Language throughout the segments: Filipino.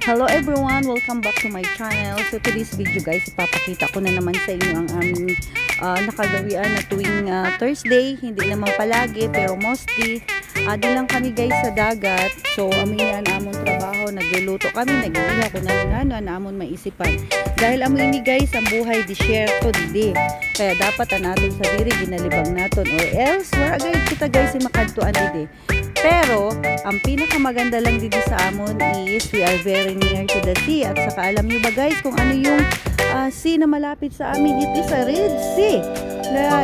Hello everyone! Welcome back to my channel. So today's video guys, ipapakita ko na naman sa inyo ang aming nakagawian na tuwing Thursday. Hindi naman palagi pero mostly di lang kami guys sa dagat. So amin yan amon trabaho, nagluluto kami, nag-iiha ko na amon maisipan. Dahil amin ni guys ang buhay disyerto didi. Kaya dapat natin sa diri ginalibang naton or else wala kita guys makadtuan didi. Pero, ang pinakamaganda lang dito sa amon is we are very near to the sea. At saka alam nyo ba guys kung ano yung sea na malapit sa amin? It is a Red Sea.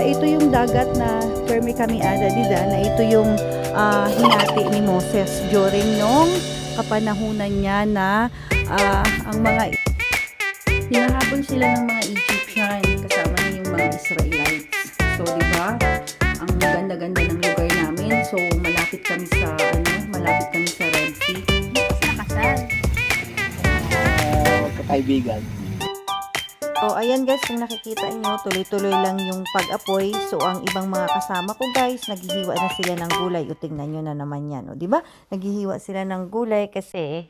Ito yung dagat na permi kami ada dida na ito yung hinati ni Moses during nung kapanahunan niya na ang mga hinahabol sila ng mga Egyptian kasama na yung mga Israelites. So, diba? Ang ganda-ganda ng lugar namin. So, malapit kami sa Red Sea. Kasi nakasal. Kaibigan. So, ayan guys, kung nakikita nyo, tuloy-tuloy lang yung pag-apoy. So, ang ibang mga kasama ko guys, naghihiwa na sila ng gulay. O, tingnan nyo na naman yan. O, diba? Naghihiwa sila ng gulay kasi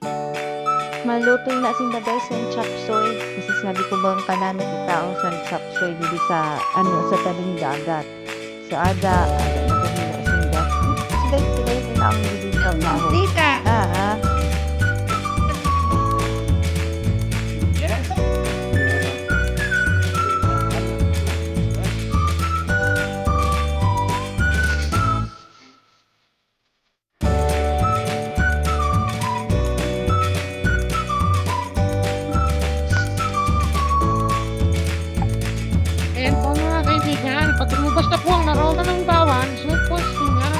malutoy na sinda guys yung chop suey. Kasi sabi ko bang kanan kita ang sa chop suey dito sa tabing dagat. So, ada naghihiwa sinda. Kasi guys, sila yung ang nililigaw na ako. Tita! Ayan po mga kaibigan, pag lumabas na po ang narota ng bawan, so pwesto nga.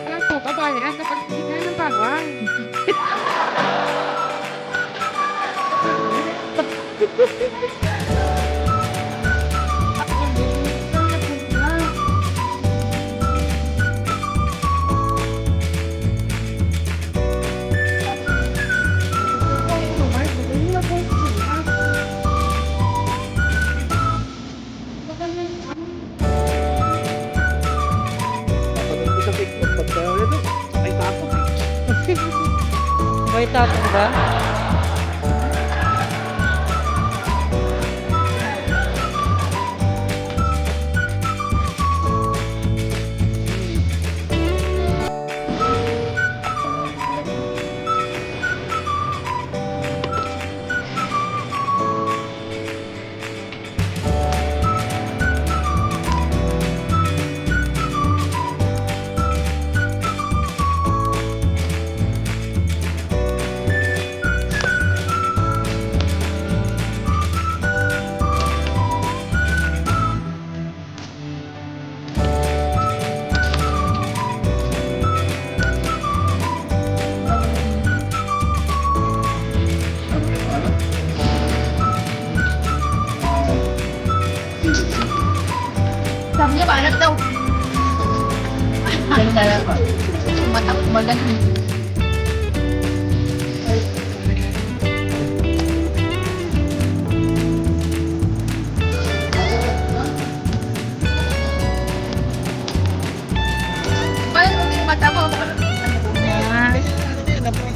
Alam po, kabayan, kapag hindi ng bawan. May tapos ba? Sabi niya, paano daw? Matakbo lang.